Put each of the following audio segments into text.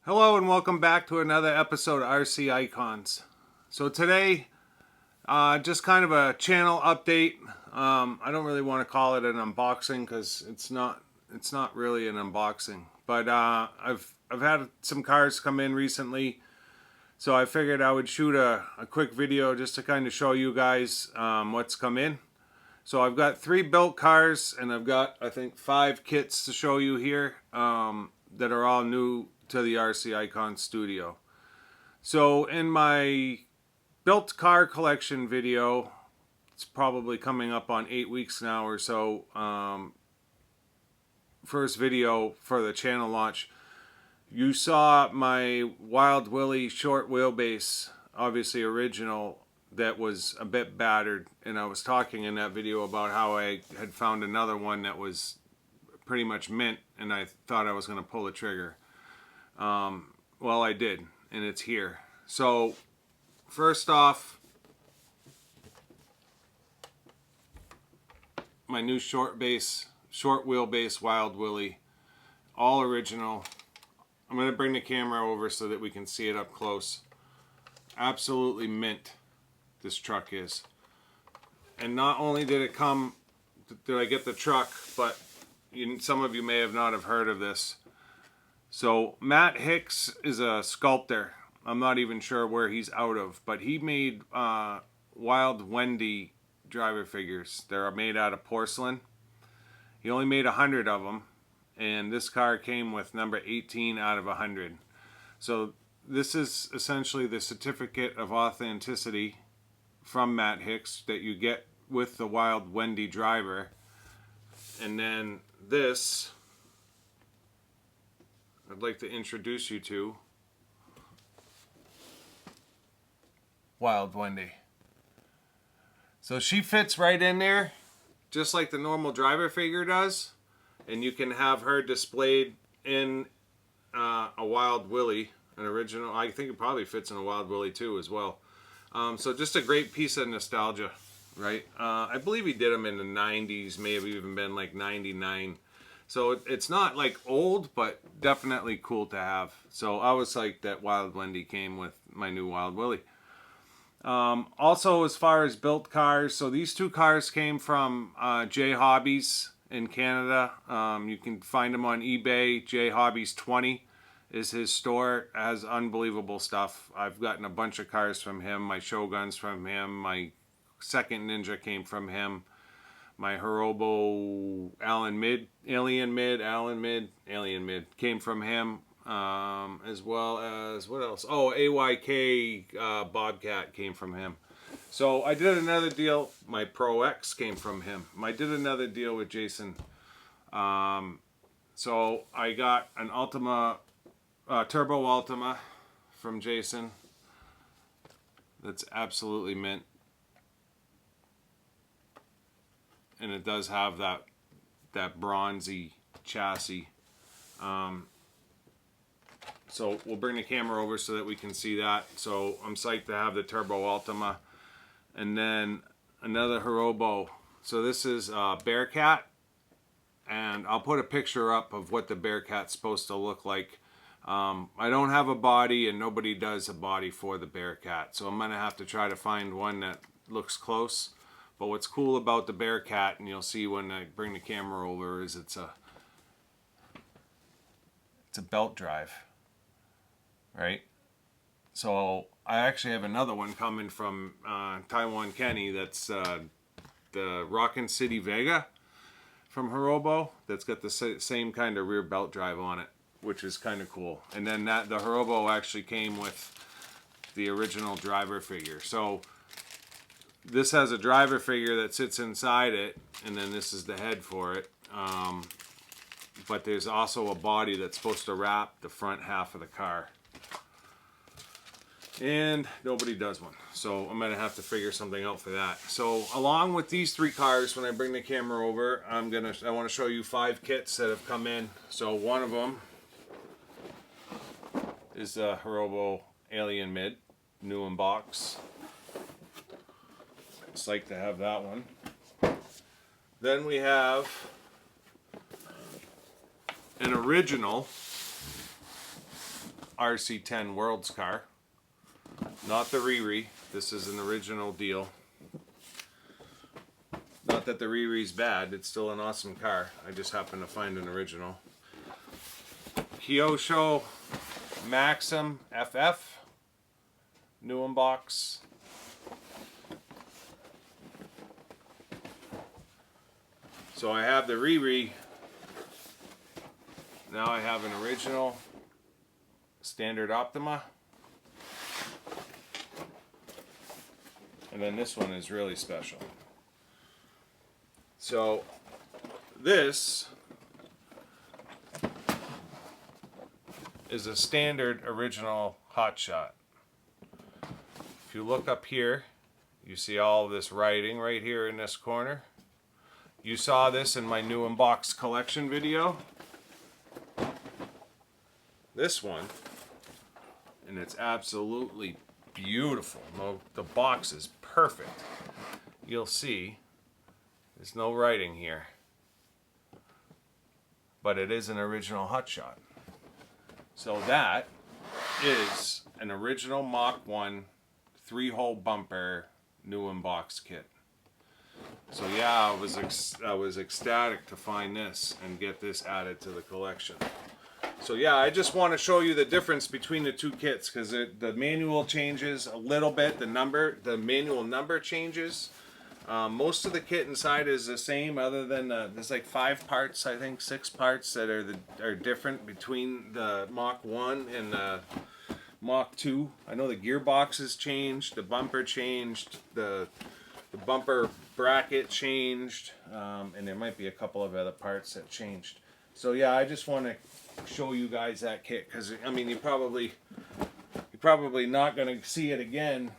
Hello and welcome back to another episode of RC Icons. So today, just kind of a channel update. I don't really want to call it an unboxing because it's not really an unboxing. But I've had some cars come in recently, so I figured I would shoot a quick video just to kind of show you guys what's come in. So I've got 3 built cars and I've got, I think, 5 kits to show you here that are all new to the RC Icon studio. So in my built car collection video, it's probably coming up on 8 weeks now or so, first video for the channel launch, you saw my Wild Willy short wheelbase, obviously original, that was a bit battered, and I was talking in that video about how I had found another one that was pretty much mint, and I thought I was going to pull the trigger. Well, I did, and it's here. So first off, my new short wheelbase Wild Willy, all original. I'm going to bring the camera over so that we can see it up close. Absolutely mint, this truck is. And not only did it come, did I get the truck, but some of you may have not have heard of this. So Matt Hicks is a sculptor. I'm not even sure where he's out of, but he made Wild Wendy driver figures. They're made out of porcelain. He only made 100 of them, and this car came with number 18 out of 100. So this is essentially the certificate of authenticity from Matt Hicks that you get with the Wild Wendy driver. And then this, I'd like to introduce you to Wild Wendy. So she fits right in there, just like the normal driver figure does. And you can have her displayed in a Wild Willy, an original. I think it probably fits in a Wild Willy too as well. So just a great piece of nostalgia, right? I believe he did them in the 90s, may have even been like 99. So it's not like old, but definitely cool to have. So I was psyched that Wild Wendy came with my new Wild Willy. Also, as far as built cars, so these 2 cars came from J Hobbies in Canada. You can find them on eBay. J Hobbies 20 is his store. Has unbelievable stuff. I've gotten a bunch of cars from him. My Shoguns from him. My second Ninja came from him. My Hirobo Allen Mid came from him, as well as, what else? Oh, AYK Bobcat came from him. So I did another deal. My Pro X came from him. I did another deal with Jason. So I got an Ultima, Turbo Ultima from Jason. That's absolutely mint. And it does have that bronzy chassis. So we'll bring the camera over so that we can see that. So I'm psyched to have the Turbo Ultima. And then another Hirobo. So this is Bearcat. And I'll put a picture up of what the Bearcat's supposed to look like. I don't have a body, and nobody does a body for the Bearcat. So I'm going to have to try to find one that looks close. But what's cool about the Bearcat, and you'll see when I bring the camera over, is it's a belt drive, right? So I actually have another one coming from Taiwan Kenny. That's the Rockin' City Vega from Hirobo. That's got the same kind of rear belt drive on it, which is kind of cool. And then the Hirobo actually came with the original driver figure. So this has a driver figure that sits inside it, and then this is the head for it. But there's also a body that's supposed to wrap the front half of the car. And nobody does one. So I'm going to have to figure something out for that. So along with these 3 cars, when I bring the camera over, I want to show you 5 kits that have come in. So one of them is the Hirobo Alien Mid, new in box. Psyched to have that one. Then we have an original RC10 Worlds car. Not the Riri. This is an original deal. Not that the Riri's bad. It's still an awesome car. I just happened to find an original. Kyosho Maxim FF. New in box. So I have the Riri. Now I have an original standard Ultima. And then this one is really special. So this is a standard original hotshot. If you look up here, you see all of this writing right here in this corner. You saw this in my new unboxed collection video. This one, and it's absolutely beautiful. No, the box is perfect. You'll see there's no writing here, but it is an original hotshot. So that is an original Mach 1 3-hole bumper new unboxed kit. So yeah, I was ecstatic to find this and get this added to the collection. So yeah, I just want to show you the difference between the two kits, because the manual changes a little bit. The manual number changes. Most of the kit inside is the same, other than there's like 5 parts, I think 6 parts that are different between the Mach 1 and the Mach 2. I know the gearbox has changed, the bumper changed, the bumper bracket changed, and there might be a couple of other parts that changed. So yeah, I just want to show you guys that kit, because I mean you're probably not going to see it again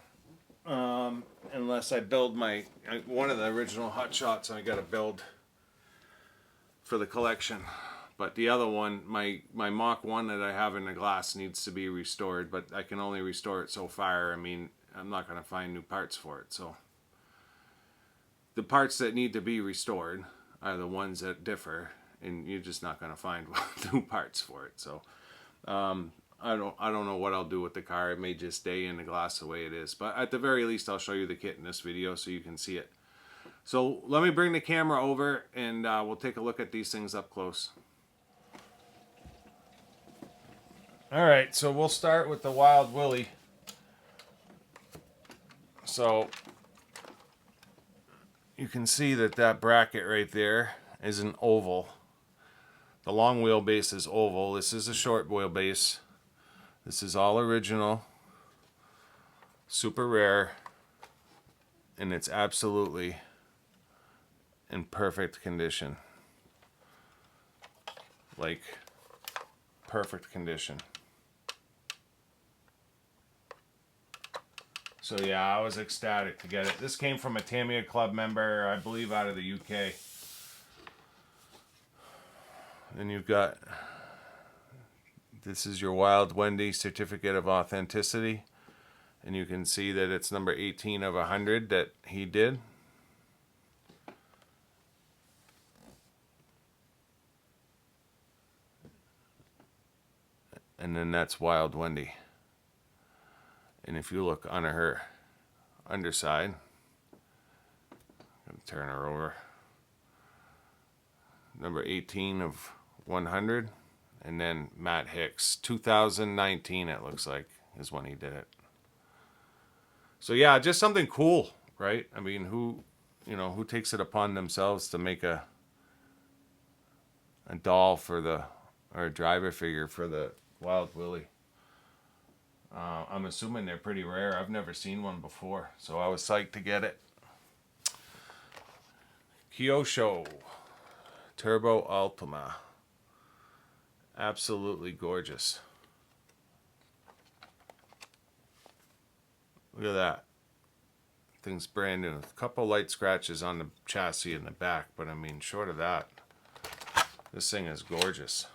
unless I build one of the original hot shots I got to build for the collection. But the other one, my Mach 1 that I have in the glass, needs to be restored, but I can only restore it so far. I mean, I'm not going to find new parts for it. So the parts that need to be restored are the ones that differ, and you're just not going to find new parts for it. So I don't know what I'll do with the car. It may just stay in the glass the way it is, but at the very least I'll show you the kit in this video so you can see it. So let me bring the camera over and we'll take a look at these things up close. Alright, so we'll start with the Wild Willy. So you can see that bracket right there is an oval. The long wheelbase is oval. This is a short wheelbase. This is all original, super rare, and it's absolutely in perfect condition. Like, perfect condition. So yeah, I was ecstatic to get it. This came from a Tamiya Club member, I believe out of the UK. Then you've got, this is your Wild Wendy certificate of authenticity, and you can see that it's number 18 of 100 that he did. And then that's Wild Wendy. And if you look under her underside, I'm going to turn her over. Number 18 of 100. And then Matt Hicks, 2019 it looks like, is when he did it. So yeah, just something cool, right? I mean, who takes it upon themselves to make a doll or a driver figure for the Wild Willy? I'm assuming they're pretty rare. I've never seen one before, so I was psyched to get it. Kyosho Turbo Ultima. Absolutely gorgeous. Look at that. Thing's brand new. A couple light scratches on the chassis in the back, but I mean, short of that, this thing is gorgeous.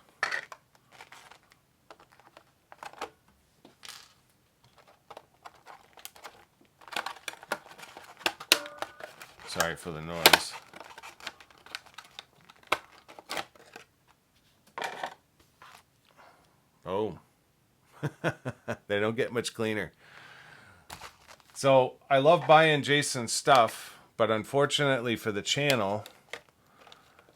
Sorry for the noise. Oh. They don't get much cleaner. So I love buying Jason's stuff, but unfortunately for the channel,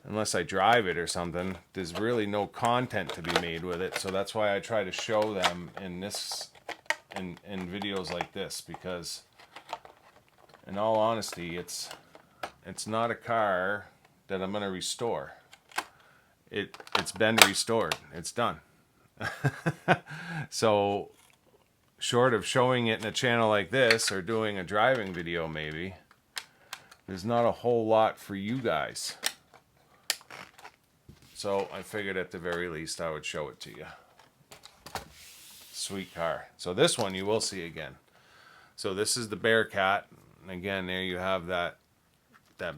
unless I drive it or something, there's really no content to be made with it. So that's why I try to show them in videos like this, because in all honesty, it's not a car that I'm gonna restore. It's been restored. It's done. So short of showing it in a channel like this or doing a driving video maybe, there's not a whole lot for you guys. So I figured at the very least I would show it to you. Sweet car. So this one you will see again. So this is the Bearcat. And again, there you have that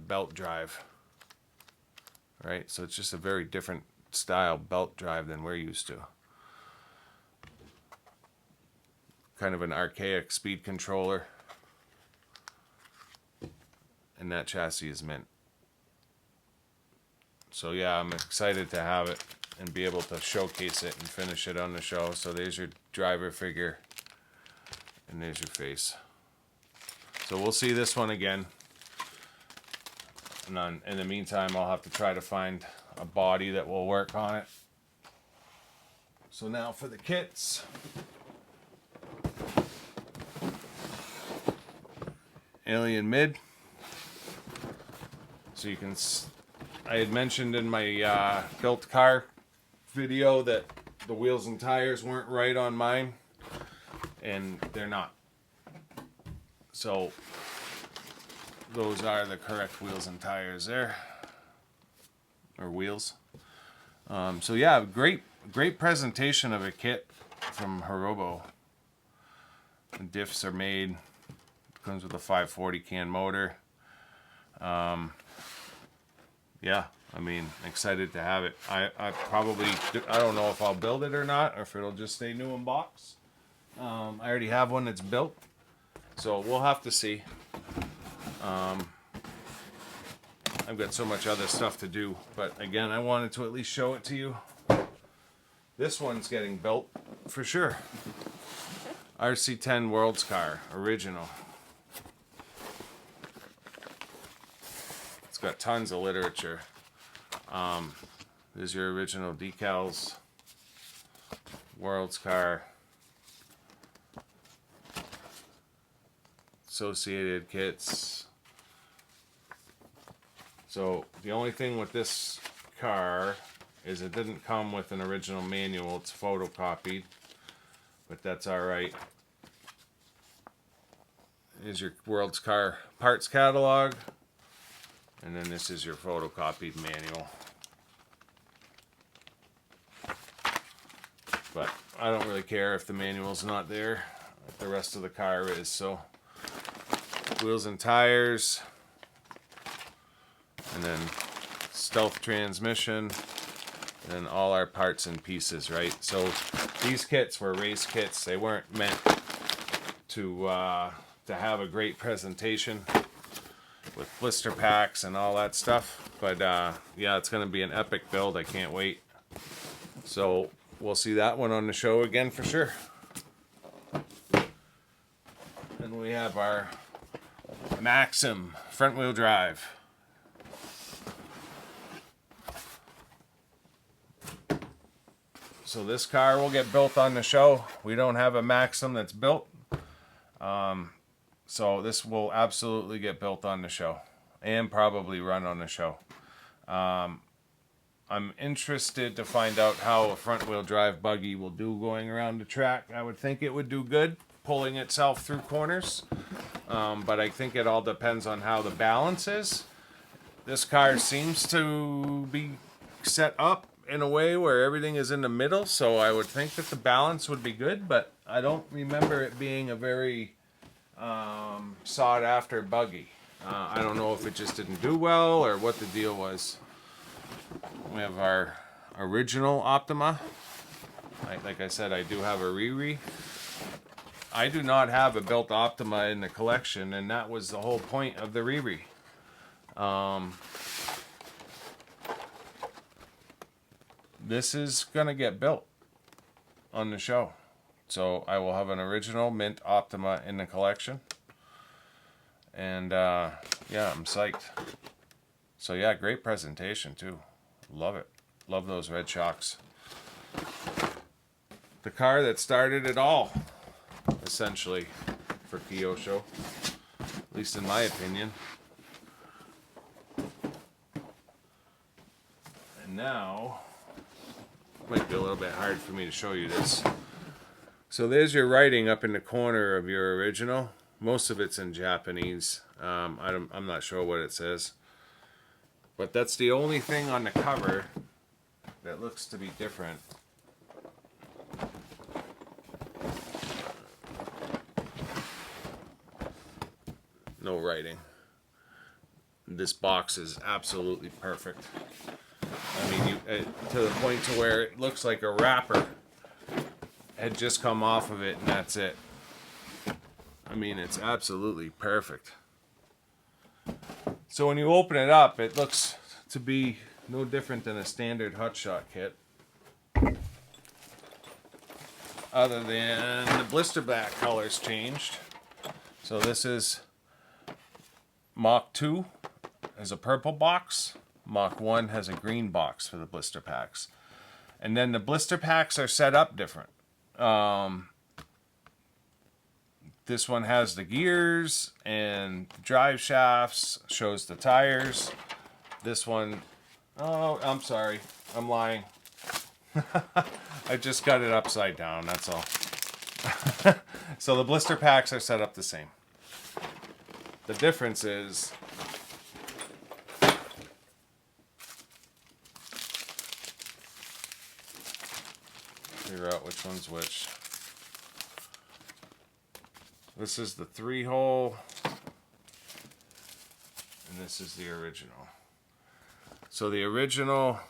belt drive. Right? So it's just a very different style belt drive than we're used to. Kind of an archaic speed controller. And that chassis is mint. So yeah, I'm excited to have it and be able to showcase it and finish it on the show. So there's your driver figure. And there's your face. So we'll see this one again. And in the meantime, I'll have to try to find a body that will work on it. So now for the kits. Alien Mid. So you can, I had mentioned in my built car video that the wheels and tires weren't right on mine, and they're not. So those are the correct wheels and tires there, or wheels. So yeah, great presentation of a kit from Hirobo. The diffs are made. Comes with a 540 can motor. Yeah, I mean, excited to have it. I don't know if I'll build it or not, or if it'll just stay new in box. I already have one that's built, so we'll have to see. I've got so much other stuff to do, but again, I wanted to at least show it to you. This one's getting built for sure. RC10 World's Car, original. It's got tons of literature. There's your original decals. World's Car. Associated kits. So the only thing with this car is it didn't come with an original manual. It's photocopied, but that's alright. Here's your World's Car parts catalog. And then this is your photocopied manual. But I don't really care if the manual's not there. If the rest of the car is. So wheels and tires. And then stealth transmission. And then all our parts and pieces, right? So these kits were race kits. They weren't meant to have a great presentation with blister packs and all that stuff, but yeah, it's gonna be an epic build. I can't wait. So we'll see that one on the show again for sure. And we have our Maxim front wheel drive. So this car will get built on the show. We don't have a Maxim that's built. So this will absolutely get built on the show and probably run on the show. I'm interested to find out how a front wheel drive buggy will do going around the track. I would think it would do good pulling itself through corners. But I think it all depends on how the balance is. This car seems to be set up in a way where everything is in the middle. So I would think that the balance would be good, but I don't remember it being a very sought after buggy. I don't know if it just didn't do well or what the deal was. We have our original Ultima. Like I said, I do have a Riri. I do not have a built Ultima in the collection, and that was the whole point of the Riri. This is gonna get built on the show. So I will have an original mint Ultima in the collection. And yeah, I'm psyched. So yeah, great presentation too. Love it. Love those red shocks. The car that started it all, essentially, for Kyosho. At least in my opinion. And now, might be a little bit hard for me to show you this. So there's your writing up in the corner of your original. Most of it's in Japanese. I'm not sure what it says. But that's the only thing on the cover that looks to be different. No writing. This box is absolutely perfect. I mean, to the point to where it looks like a wrapper had just come off of it and that's it. I mean, it's absolutely perfect. So when you open it up, it looks to be no different than a standard hotshot kit. Other than the blister back colors changed. So this is Mach 2 has a purple box. Mach 1 has a green box for the blister packs. And then the blister packs are set up different. This one has the gears and drive shafts, shows the tires. This one, oh, I'm sorry, I'm lying. I just got it upside down, that's all. So the blister packs are set up the same. The difference is figure out which one's which. This is the 3-hole, and this is the original. So the original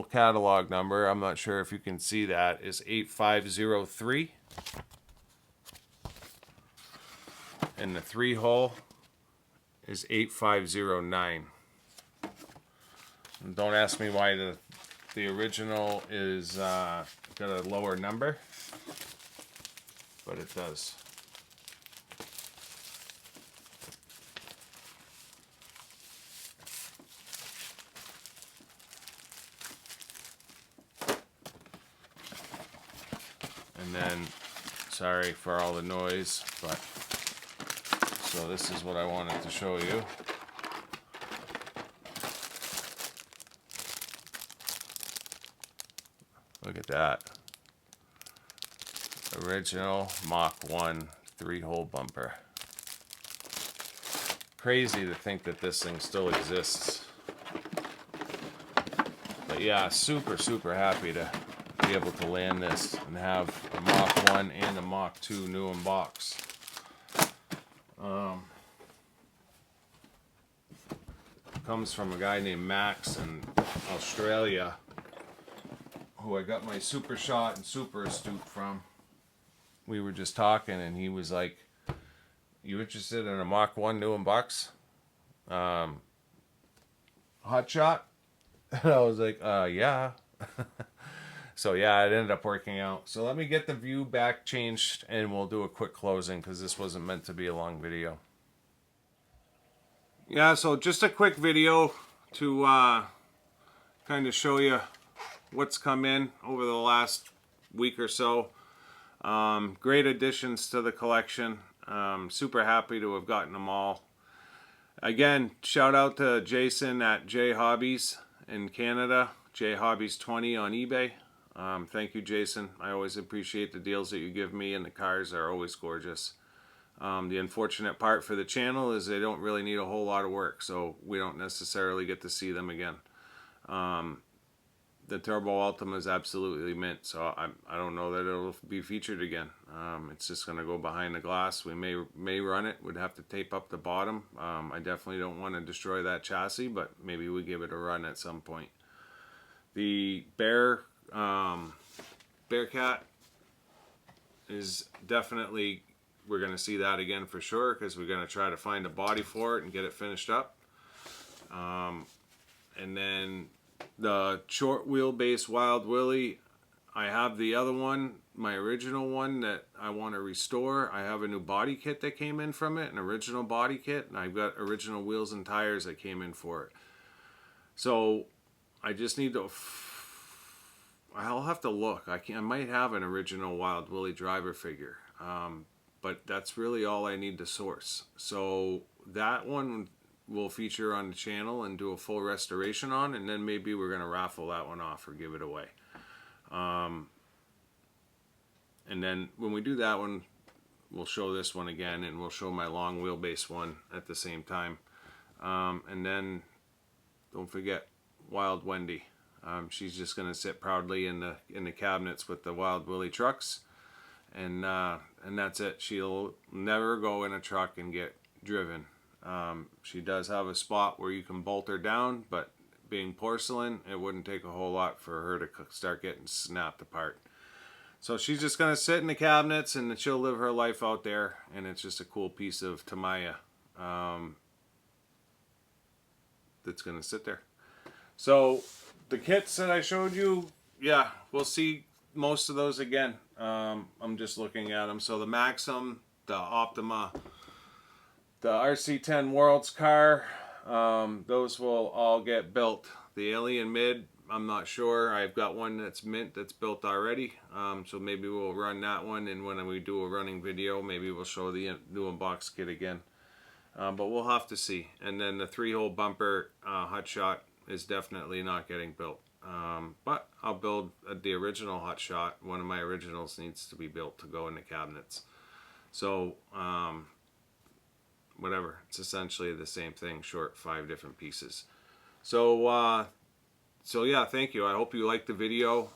catalog number, I'm not sure if you can see that, is 8503. And the 3-hole is 8509. And don't ask me why the original is got a lower number, but it does. And then, sorry for all the noise, but so this is what I wanted to show you. Look at that. Original Mach 1 3-hole bumper. Crazy to think that this thing still exists. But yeah, super happy to be able to land this and have a Mach 1 and a Mach 2 new in box. Comes from a guy named Max in Australia, who I got my Super Shot and Super Astute from. We were just talking and he was like, you interested in a Mach 1 new in box? Hot shot? And I was like, yeah. So yeah, it ended up working out. So let me get the view back changed and we'll do a quick closing because this wasn't meant to be a long video. Yeah, so just a quick video to kind of show you what's come in over the last week or so. Great additions to the collection. Super happy to have gotten them all. Again, shout out to Jason at J Hobbies in Canada, J Hobbies 20 on eBay. Thank you, Jason. I always appreciate the deals that you give me, and the cars are always gorgeous. The unfortunate part for the channel is they don't really need a whole lot of work, so we don't necessarily get to see them again. The Turbo Ultima is absolutely mint, so I don't know that it'll be featured again. It's just going to go behind the glass. We may run it. We'd have to tape up the bottom. I definitely don't want to destroy that chassis, but maybe we give it a run at some point. The Bearcat is definitely, we're going to see that again for sure, because we're going to try to find a body for it and get it finished up. And then the short wheelbase Wild Willy. I have the other one, my original one that I want to restore. I have a new body kit that came in from it, an original body kit, and I've got original wheels and tires that came in for it. So I just need to, I'll have to look. I might have an original Wild Willy driver figure, but that's really all I need to source. So that one will feature on the channel and do a full restoration on, and then maybe we're going to raffle that one off or give it away. And then when we do that one, we'll show this one again, and we'll show my long wheelbase one at the same time. And then don't forget Wild Wendy. She's just gonna sit proudly in the cabinets with the Wild Willy trucks, and that's it. She'll never go in a truck and get driven. She does have a spot where you can bolt her down, but being porcelain, it wouldn't take a whole lot for her to start getting snapped apart. So she's just going to sit in the cabinets, and she'll live her life out there, and it's just a cool piece of Tamaya that's going to sit there. So the kits that I showed you, yeah, we'll see most of those again. I'm just looking at them. So the Maxim, the Ultima, the RC10 Worlds car, those will all get built. The Alien Mid, I'm not sure. I've got one that's mint that's built already, so maybe we'll run that one, and when we do a running video, maybe we'll show the new unbox kit again, but we'll have to see. And then the 3-hole bumper Hotshot is definitely not getting built, but I'll build the original Hotshot. One of my originals needs to be built to go in the cabinets. So whatever, it's essentially the same thing, short 5 different pieces. So so yeah, thank you. I hope you liked the video.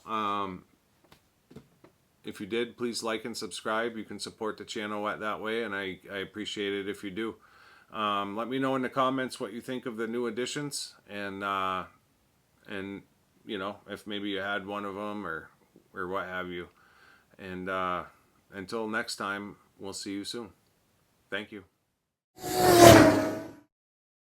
If you did, please like and subscribe. You can support the channel that way, and I appreciate it if you do. Let me know in the comments what you think of the new additions, and you know, if maybe you had one of them or what have you. And until next time, we'll see you soon. Thank you.